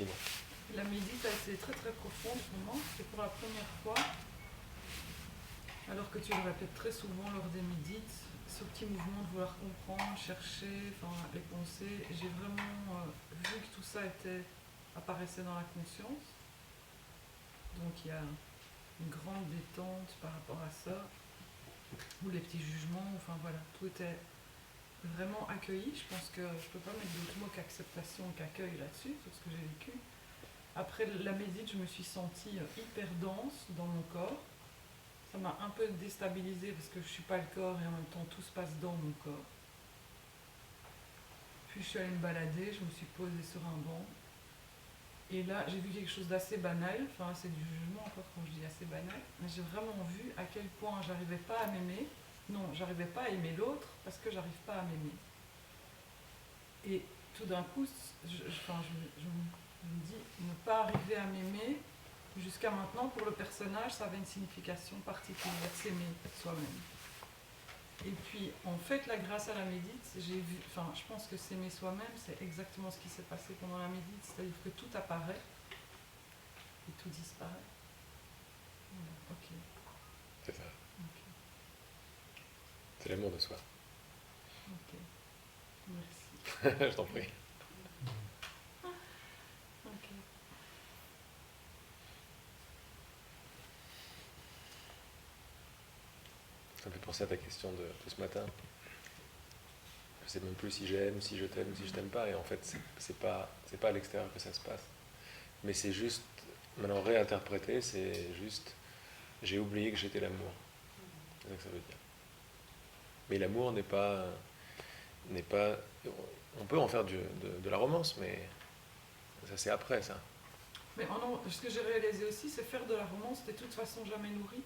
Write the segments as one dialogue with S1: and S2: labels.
S1: dis-moi.
S2: La médite a été très très profonde pour moi. C'est pour la première fois, alors que tu le répètes très souvent lors des médites, ce petit mouvement de vouloir comprendre, chercher, enfin, les pensées. J'ai vraiment vu que tout ça apparaissait dans la conscience. Donc il y a une grande détente par rapport à ça, ou les petits jugements, enfin voilà, tout était vraiment accueilli. Je pense que je peux pas mettre d'autres mots qu'acceptation, qu'accueil là-dessus, sur ce que j'ai vécu. Après la médite, je me suis sentie hyper dense dans mon corps. Ça m'a un peu déstabilisée parce que je suis pas le corps et en même temps tout se passe dans mon corps. Puis je suis allée me balader, je me suis posée sur un banc. Et là, j'ai vu quelque chose d'assez banal, enfin c'est du jugement encore quand je dis assez banal, mais j'ai vraiment vu à quel point j'arrivais pas à m'aimer. Non, j'arrivais pas à aimer l'autre parce que j'arrive pas à m'aimer. Et tout d'un coup, je me dis, ne pas arriver à m'aimer, jusqu'à maintenant, pour le personnage, ça avait une signification particulière, s'aimer soi-même. Et puis, en fait, là, grâce à la médite, je pense que s'aimer soi-même, c'est exactement ce qui s'est passé pendant la médite, c'est-à-dire que tout apparaît et tout disparaît. Voilà, ok.
S1: C'est ça.
S2: Ok.
S1: C'est l'amour de soi.
S2: Ok. Merci.
S1: Je t'en prie.
S2: Ok.
S1: Ça me fait penser à ta question de ce matin. Je sais même plus si j'aime, si je t'aime ou si je t'aime pas. Et en fait, c'est pas à l'extérieur que ça se passe. Mais c'est juste, maintenant réinterpréter, c'est juste, j'ai oublié que j'étais l'amour. C'est ça que ça veut dire. Mais l'amour n'est pas, on peut en faire de la romance, mais ça c'est après ça.
S2: Mais ce que j'ai réalisé aussi, c'est faire de la romance, t'es de toute façon jamais nourri.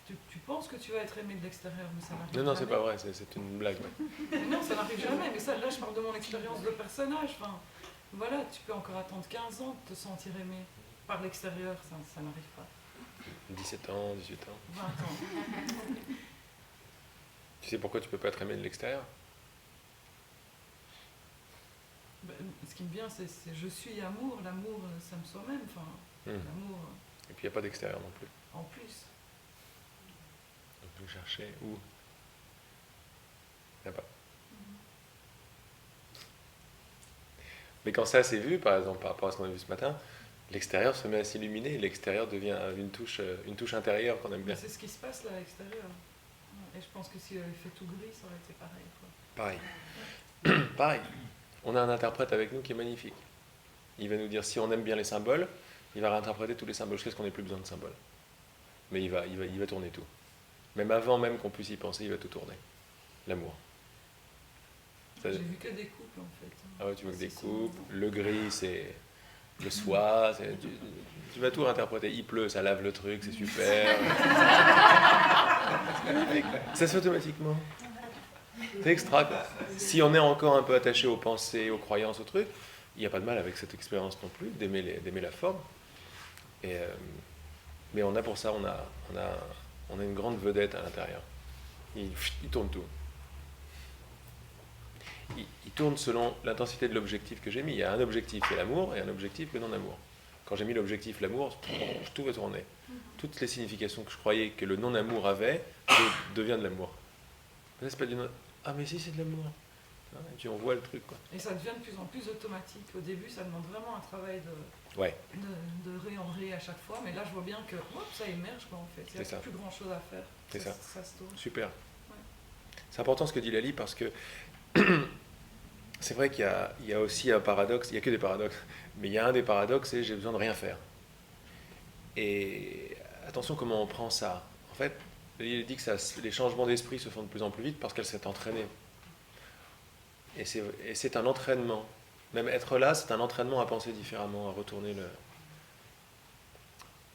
S2: Tu penses que tu vas être aimé de l'extérieur, mais ça n'arrive jamais.
S1: Non, c'est pas vrai, c'est une blague. Ouais.
S2: Non, ça n'arrive jamais, mais ça, là je parle de mon expérience de personnage. Enfin, voilà, tu peux encore attendre 15 ans de te sentir aimé. Par l'extérieur, ça n'arrive pas.
S1: 17 ans, 18 ans.
S2: 20 ans.
S1: Tu sais pourquoi tu peux pas être aimé de l'extérieur?
S2: Ben, ce qui me vient, c'est je suis amour. L'amour, ça me soi-même. Enfin, l'amour
S1: Et puis il n'y a pas d'extérieur non plus.
S2: en plus.
S1: Donc vous cherchez où? Il n'y a pas. Mais quand ça c'est vu, par exemple, par rapport à ce qu'on a vu ce matin, l'extérieur se met à s'illuminer, l'extérieur devient une touche intérieure qu'on aime bien.
S2: C'est ce qui se passe là à l'extérieur. Et je pense que s'il avait fait tout gris, ça aurait été pareil. Quoi.
S1: Pareil. Pareil. On a un interprète avec nous qui est magnifique. Il va nous dire si on aime bien les symboles, il va réinterpréter tous les symboles. Je sais qu'on n'ait plus besoin de symboles. Mais il va tourner tout. Même avant même qu'on puisse y penser, il va tout tourner. L'amour.
S2: J'ai vu que des couples en fait.
S1: Ah ouais, tu vois que des couples. Le gris, c'est le soie. Tu vas tout réinterpréter. Il pleut, ça lave le truc, c'est super. Ça se fait automatiquement. C'est extra. Si on est encore un peu attaché aux pensées, aux croyances, aux trucs, il n'y a pas de mal avec cette expérience non plus, d'aimer la forme. Mais on a pour ça, on a une grande vedette à l'intérieur. Il tourne tout. Il tourne selon l'intensité de l'objectif que j'ai mis. Il y a un objectif qui est l'amour et un objectif le non-amour. Quand j'ai mis l'objectif l'amour, tout va tourner. Toutes les significations que je croyais que le non-amour avait devient de l'amour. C'est pas du non... Ah mais si, c'est de l'amour. Et puis on voit le truc, quoi.
S2: Et ça devient de plus en plus automatique. Au début, ça demande vraiment un travail de ré en ré à chaque fois, mais là je vois bien que ça émerge quoi, en fait. Il n'y a plus grand chose à faire.
S1: C'est ça.
S2: Ça se tourne.
S1: Super. Ouais. C'est important ce que dit Lali parce que c'est vrai qu'il y a aussi un paradoxe, il n'y a que des paradoxes, mais il y a un des paradoxes, c'est j'ai besoin de rien faire. Et attention comment on prend ça. En fait, il dit que les changements d'esprit se font de plus en plus vite parce qu'elle s'est entraînée. Et c'est un entraînement. Même être là, c'est un entraînement à penser différemment, à retourner le...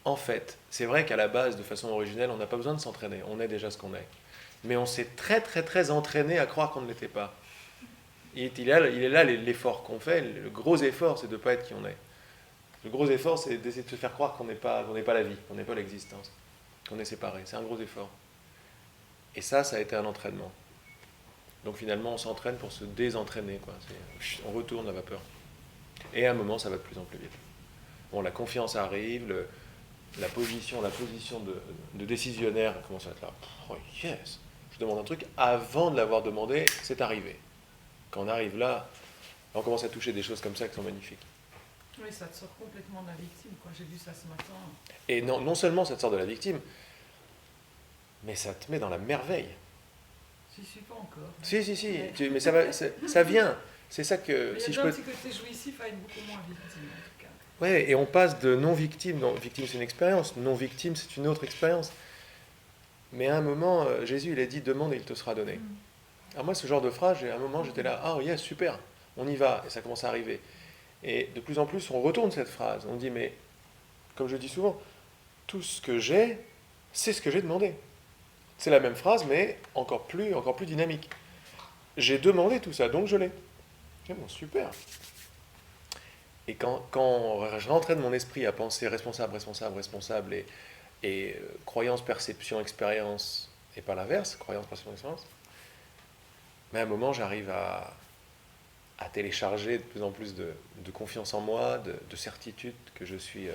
S1: En fait, c'est vrai qu'à la base, de façon originelle, on n'a pas besoin de s'entraîner. On est déjà ce qu'on est. Mais on s'est très, très, très entraîné à croire qu'on ne l'était pas. Il est là l'effort qu'on fait. Le gros effort, c'est de ne pas être qui on est. Le gros effort, c'est d'essayer de se faire croire qu'on n'est pas la vie, qu'on n'est pas l'existence, qu'on est séparé. C'est un gros effort. Et ça a été un entraînement. Donc finalement, on s'entraîne pour se désentraîner, quoi. On retourne la vapeur. Et à un moment, ça va de plus en plus vite. Bon, la confiance arrive, la position de décisionnaire commence à être là. Oh yes, je demande un truc avant de l'avoir demandé, c'est arrivé. Quand on arrive là, on commence à toucher des choses comme ça qui sont magnifiques.
S2: Oui, ça te sort complètement de la victime, quoi. J'ai vu ça ce matin.
S1: Et non seulement ça te sort de la victime, mais ça te met dans la merveille.
S2: J'y suis pas encore.
S1: Si, mais ça vient. C'est ça que...
S2: Mais il y a
S1: si
S2: déjà
S1: je
S2: un
S1: peux...
S2: petit côté jouissif à être beaucoup moins victime, en tout cas.
S1: Ouais, et on passe de non-victime. Non-victime, c'est une expérience. Non-victime, c'est une autre expérience. Mais à un moment, Jésus, il a dit, demande et il te sera donné. Alors moi, ce genre de phrase, à un moment, j'étais là, ah yes, super, on y va. Et ça commence à arriver. Et de plus en plus, on retourne cette phrase. On dit, mais, comme je dis souvent, tout ce que j'ai, c'est ce que j'ai demandé. C'est la même phrase, mais encore plus dynamique. J'ai demandé tout ça, donc je l'ai. C'est bon, super. Et quand je rentrais de mon esprit à penser responsable, et croyance, perception, expérience, et pas l'inverse, croyance, perception, expérience, mais à un moment, j'arrive à télécharger de plus en plus de confiance en moi, de certitude que je suis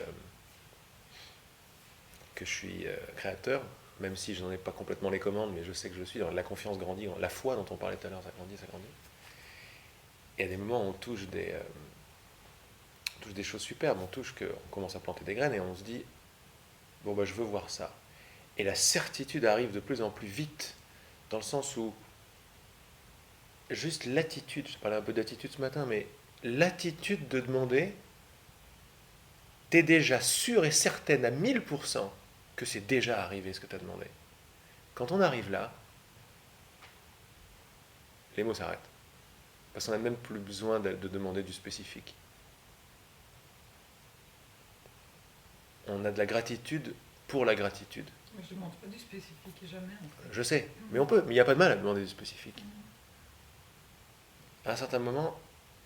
S1: créateur, même si je n'en ai pas complètement les commandes, mais je sais que je suis. La confiance grandit, la foi dont on parlait tout à l'heure, ça grandit, ça grandit. Et à des moments, on touche des choses superbes, on commence à planter des graines et on se dit, bon bah je veux voir ça. Et la certitude arrive de plus en plus vite, dans le sens où juste l'attitude, je parlais un peu d'attitude ce matin, mais l'attitude de demander, t'es déjà sûre et certaine à 1000% que c'est déjà arrivé ce que tu as demandé. Quand on arrive là, les mots s'arrêtent. Parce qu'on n'a même plus besoin de demander du spécifique. On a de la gratitude pour la gratitude.
S2: Mais je ne demande pas du spécifique, jamais. En fait.
S1: Je sais, mais on peut. Mais il n'y a pas de mal à demander du spécifique. À un certain moment,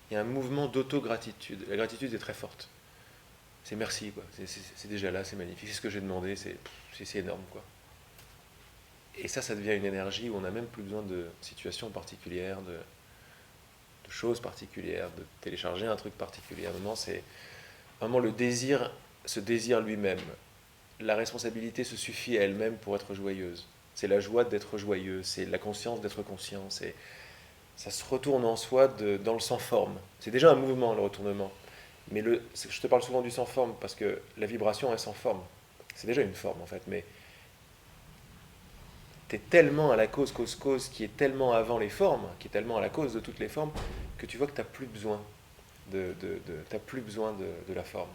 S1: il y a un mouvement d'auto-gratitude. La gratitude est très forte. C'est merci, quoi. C'est déjà là, c'est magnifique. C'est ce que j'ai demandé, c'est énorme, quoi. Et ça devient une énergie où on n'a même plus besoin de situations particulières, de choses particulières, de télécharger un truc particulier. À un moment, c'est vraiment le désir, ce désir lui-même. La responsabilité se suffit à elle-même pour être joyeuse. C'est la joie d'être joyeux, c'est la conscience d'être conscient. Ça se retourne en soi dans le sans-forme. C'est déjà un mouvement, le retournement. Mais je te parle souvent du sans-forme parce que la vibration est sans forme. C'est déjà une forme, en fait, mais tu es tellement à la cause, qui est tellement avant les formes, qui est tellement à la cause de toutes les formes, que tu vois que tu n'as plus besoin t'as plus besoin de la forme.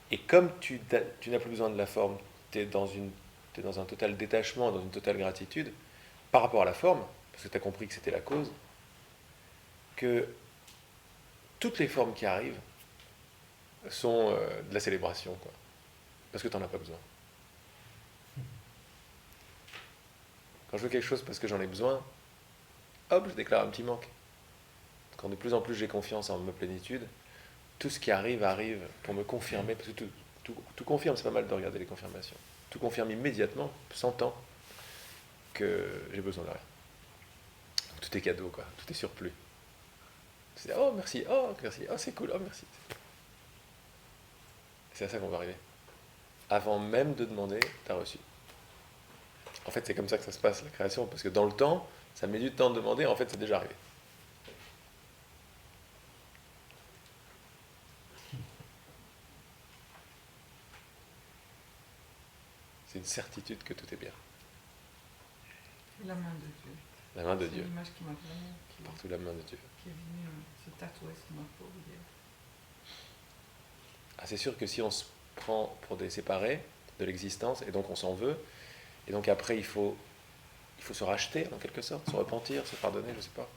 S1: Et comme tu n'as plus besoin de la forme, tu es dans un total détachement, dans une totale gratitude par rapport à la forme, parce que tu as compris que c'était la cause, que toutes les formes qui arrivent sont de la célébration, quoi. Parce que tu n'en as pas besoin. Quand je veux quelque chose parce que j'en ai besoin, hop, je déclare un petit manque. Quand de plus en plus j'ai confiance en ma plénitude, tout ce qui arrive pour me confirmer, parce que tout confirme, c'est pas mal de regarder les confirmations. Tout confirme immédiatement, sentant que j'ai besoin de rien. Tout est cadeau, quoi. Tout est surplus. C'est oh merci, oh c'est cool, oh merci. C'est à ça qu'on va arriver. Avant même de demander, t'as reçu. En fait, c'est comme ça que ça se passe, la création, parce que dans le temps, ça met du temps de demander, en fait, c'est déjà arrivé. C'est une certitude que tout est bien.
S2: La main de Dieu.
S1: La main de Dieu.
S2: C'est une image qui m'a vraiment...
S1: Partout la main de Dieu.
S2: Qui est venue se tatouer sur ma peau hier.
S1: Ah, c'est sûr que si on se prend pour des séparés de l'existence, et donc on s'en veut, et donc après il faut se racheter en quelque sorte, se repentir, se pardonner, je sais pas,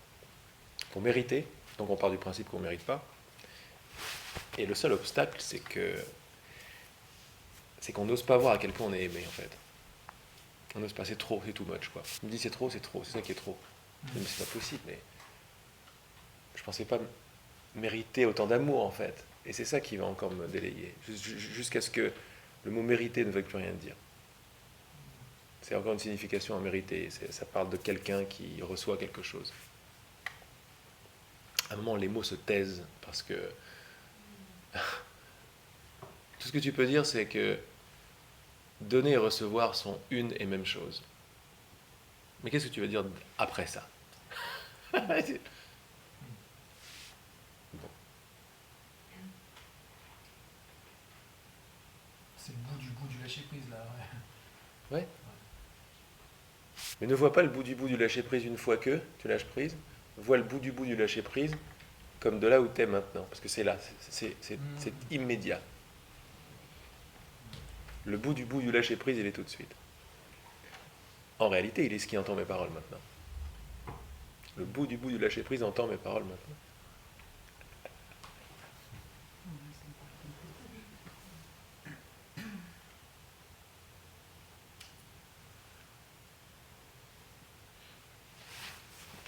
S1: pour mériter. Donc on part du principe qu'on ne mérite pas. Et le seul obstacle, c'est qu'on n'ose pas voir à quel point on est aimé, en fait. On n'ose pas, c'est trop, c'est too much, quoi. On me dit c'est trop, c'est ça qui est trop. Mais c'est pas possible, mais je pensais pas mériter autant d'amour, en fait. Et c'est ça qui va encore me délayer, jusqu'à ce que le mot mériter ne veuille plus rien dire. C'est encore une signification à mériter, ça parle de quelqu'un qui reçoit quelque chose. À un moment, les mots se taisent, parce que Tout ce que tu peux dire, c'est que donner et recevoir sont une et même chose. Mais qu'est-ce que tu veux dire après ça?
S3: C'est le bout du lâcher prise là.
S1: Ouais. Mais ne vois pas le bout du lâcher prise une fois que tu lâches prise. Vois le bout du lâcher prise comme de là où tu es maintenant. Parce que c'est là, c'est immédiat. Le bout du lâcher prise, il est tout de suite. En réalité, il est ce qui entend mes paroles maintenant. Le bout du lâcher prise entend mes paroles maintenant.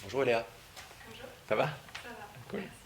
S1: Bonjour Léa.
S4: Bonjour,
S1: Ça va?
S4: ça va.
S1: Cool.
S4: Merci.